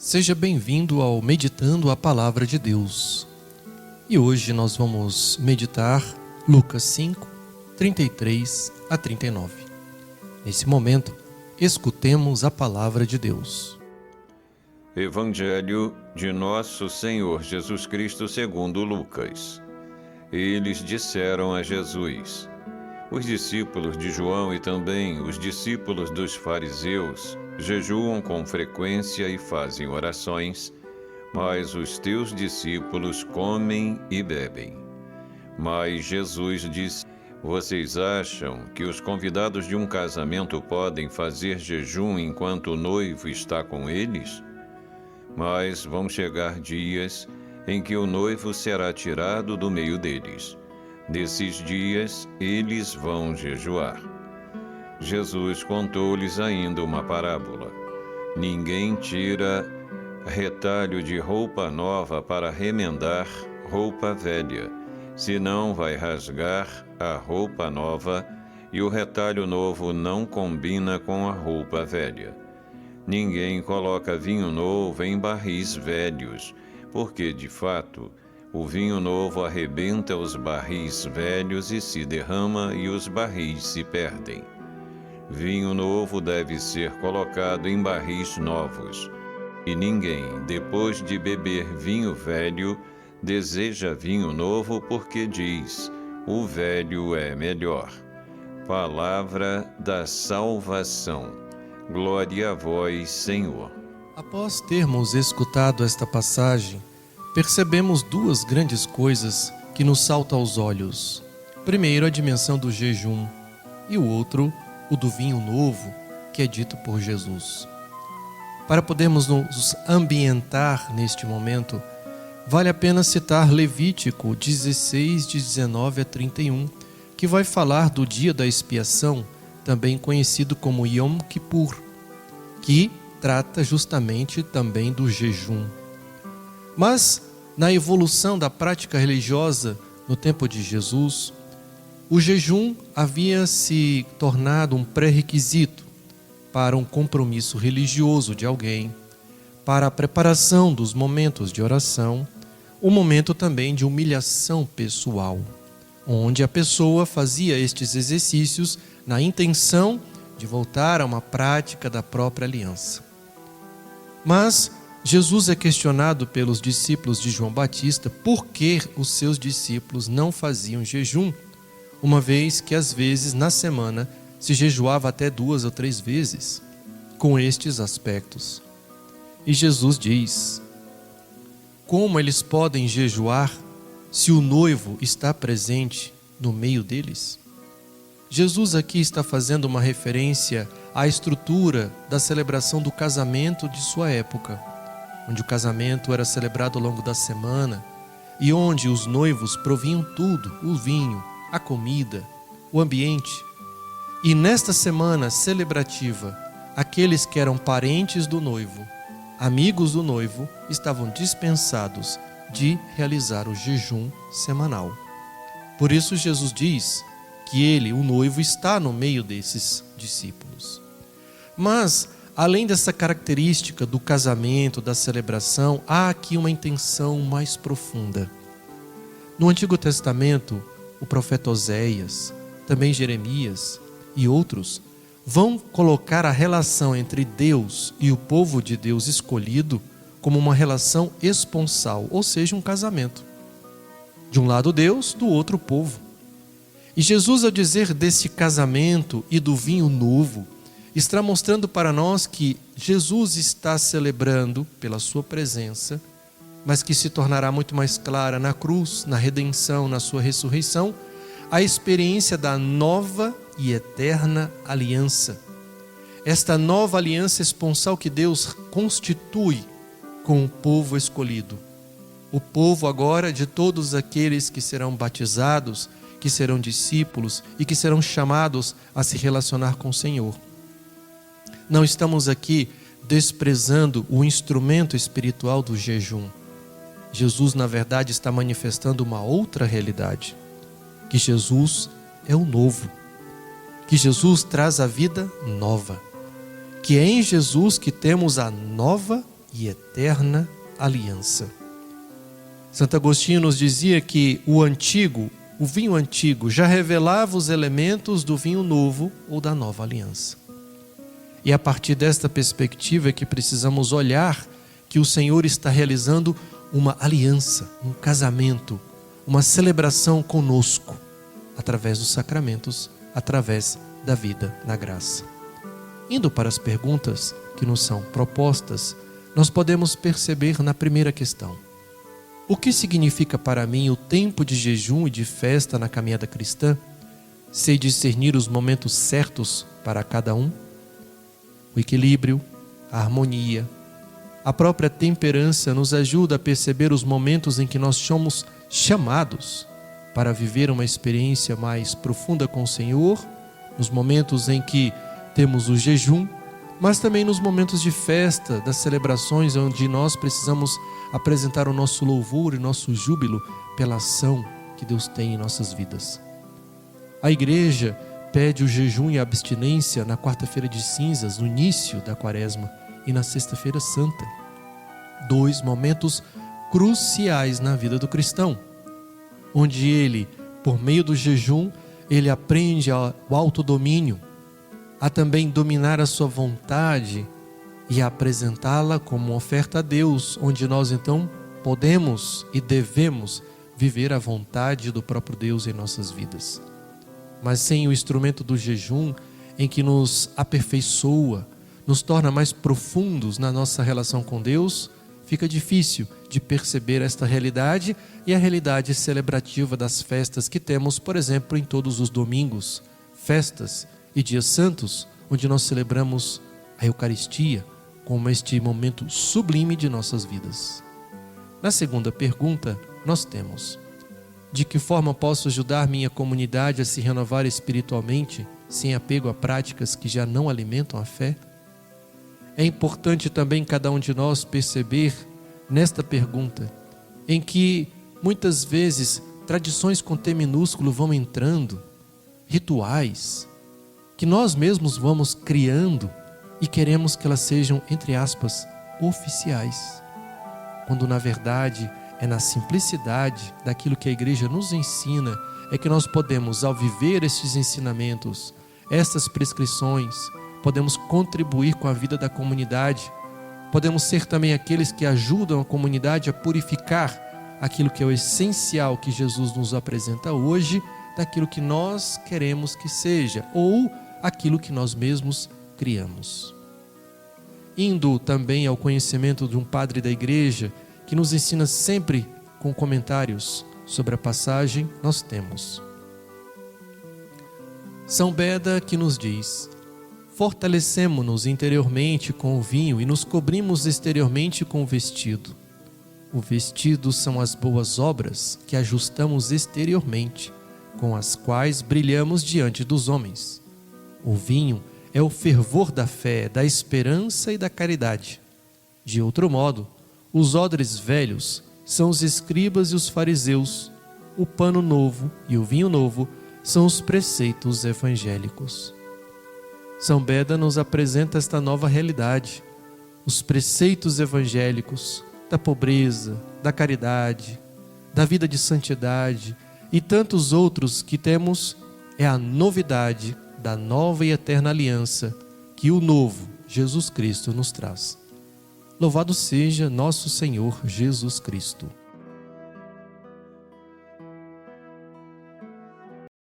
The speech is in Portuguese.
Seja bem-vindo ao Meditando a Palavra de Deus. E hoje nós vamos meditar Lucas 5, 33 a 39. Nesse momento, escutemos a Palavra de Deus. Evangelho de Nosso Senhor Jesus Cristo segundo Lucas. Eles disseram a Jesus: os discípulos de João e também os discípulos dos fariseus jejuam com frequência e fazem orações, mas os teus discípulos comem e bebem. Mas Jesus disse: vocês acham que os convidados de um casamento podem fazer jejum enquanto o noivo está com eles? Mas vão chegar dias em que o noivo será tirado do meio deles. Nesses dias, eles vão jejuar. Jesus contou-lhes ainda uma parábola. Ninguém tira retalho de roupa nova para remendar roupa velha, senão vai rasgar a roupa nova, e o retalho novo não combina com a roupa velha. Ninguém coloca vinho novo em barris velhos, porque, de fato, o vinho novo arrebenta os barris velhos e se derrama, e os barris se perdem. Vinho novo deve ser colocado em barris novos. E ninguém, depois de beber vinho velho, deseja vinho novo, porque diz: o velho é melhor. Palavra da salvação. Glória a vós, Senhor. Após termos escutado esta passagem, percebemos duas grandes coisas que nos saltam aos olhos. Primeiro, a dimensão do jejum, e o outro, o do vinho novo, que é dito por Jesus. Para podermos nos ambientar neste momento, vale a pena citar Levítico 16, de 19 a 31, que vai falar do dia da expiação, também conhecido como Yom Kippur, que trata justamente também do jejum. Mas, na evolução da prática religiosa no tempo de Jesus, o jejum havia se tornado um pré-requisito para um compromisso religioso de alguém, para a preparação dos momentos de oração, um momento também de humilhação pessoal, onde a pessoa fazia estes exercícios na intenção de voltar a uma prática da própria aliança. Mas Jesus é questionado pelos discípulos de João Batista por que os seus discípulos não faziam jejum, uma vez que às vezes na semana se jejuava até 2 ou 3 vezes, com estes aspectos. E Jesus diz: como eles podem jejuar se o noivo está presente no meio deles? Jesus aqui está fazendo uma referência à estrutura da celebração do casamento de sua época, onde o casamento era celebrado ao longo da semana e onde os noivos provinham tudo, o vinho, a comida, o ambiente. E nesta semana celebrativa, aqueles que eram parentes do noivo, amigos do noivo, estavam dispensados de realizar o jejum semanal. Por isso Jesus diz que ele, o noivo, está no meio desses discípulos. Mas, além dessa característica do casamento, da celebração, há aqui uma intenção mais profunda. No Antigo Testamento, o profeta Oséias, também Jeremias e outros, vão colocar a relação entre Deus e o povo de Deus escolhido como uma relação esponsal, ou seja, um casamento. De um lado Deus, do outro o povo. E Jesus, ao dizer desse casamento e do vinho novo, está mostrando para nós que Jesus está celebrando pela sua presença, mas que se tornará muito mais clara na cruz, na redenção, na sua ressurreição, a experiência da nova e eterna aliança. Esta nova aliança esponsal que Deus constitui com o povo escolhido. O povo agora de todos aqueles que serão batizados, que serão discípulos e que serão chamados a se relacionar com o Senhor. Não estamos aqui desprezando o instrumento espiritual do jejum. Jesus, na verdade, está manifestando uma outra realidade, que Jesus é o novo, que Jesus traz a vida nova, que é em Jesus que temos a nova e eterna aliança. Santo Agostinho nos dizia que o vinho antigo, já revelava os elementos do vinho novo ou da nova aliança. E a partir desta perspectiva é que precisamos olhar que o Senhor está realizando uma aliança, um casamento, uma celebração conosco, através dos sacramentos, através da vida na graça. Indo para as perguntas que nos são propostas, nós podemos perceber na primeira questão: o que significa para mim o tempo de jejum e de festa na caminhada cristã? Sei discernir os momentos certos para cada um? O equilíbrio, a harmonia, a própria temperança nos ajuda a perceber os momentos em que nós somos chamados para viver uma experiência mais profunda com o Senhor, nos momentos em que temos o jejum, mas também nos momentos de festa, das celebrações, onde nós precisamos apresentar o nosso louvor e nosso júbilo pela ação que Deus tem em nossas vidas. A igreja pede o jejum e a abstinência na quarta-feira de cinzas, no início da quaresma, e na sexta-feira santa. 2 momentos cruciais na vida do cristão, onde ele, por meio do jejum, ele aprende o autodomínio, a também dominar a sua vontade e a apresentá-la como uma oferta a Deus, onde nós então podemos e devemos viver a vontade do próprio Deus em nossas vidas. Mas sem o instrumento do jejum, em que nos aperfeiçoa, nos torna mais profundos na nossa relação com Deus, fica difícil de perceber esta realidade e a realidade celebrativa das festas que temos, por exemplo, em todos os domingos, festas e dias santos, onde nós celebramos a Eucaristia como este momento sublime de nossas vidas. Na segunda pergunta, nós temos: de que forma posso ajudar minha comunidade a se renovar espiritualmente, sem apego a práticas que já não alimentam a fé? É importante também cada um de nós perceber nesta pergunta, em que muitas vezes tradições com T minúsculo vão entrando, rituais, que nós mesmos vamos criando e queremos que elas sejam, entre aspas, oficiais, quando na verdade é na simplicidade daquilo que a igreja nos ensina, é que nós podemos, ao viver estes ensinamentos, estas prescrições, podemos contribuir com a vida da comunidade, podemos ser também aqueles que ajudam a comunidade a purificar aquilo que é o essencial que Jesus nos apresenta hoje, daquilo que nós queremos que seja, ou aquilo que nós mesmos criamos. Indo também ao conhecimento de um padre da igreja, que nos ensina sempre com comentários sobre a passagem, nós temos São Beda, que nos diz: fortalecemo-nos interiormente com o vinho e nos cobrimos exteriormente com o vestido. O vestido são as boas obras que ajustamos exteriormente, com as quais brilhamos diante dos homens. O vinho é o fervor da fé, da esperança e da caridade. De outro modo, os odres velhos são os escribas e os fariseus, o pano novo e o vinho novo são os preceitos evangélicos. São Beda nos apresenta esta nova realidade, os preceitos evangélicos da pobreza, da caridade, da vida de santidade e tantos outros que temos, é a novidade da nova e eterna aliança que o novo Jesus Cristo nos traz. Louvado seja nosso Senhor Jesus Cristo.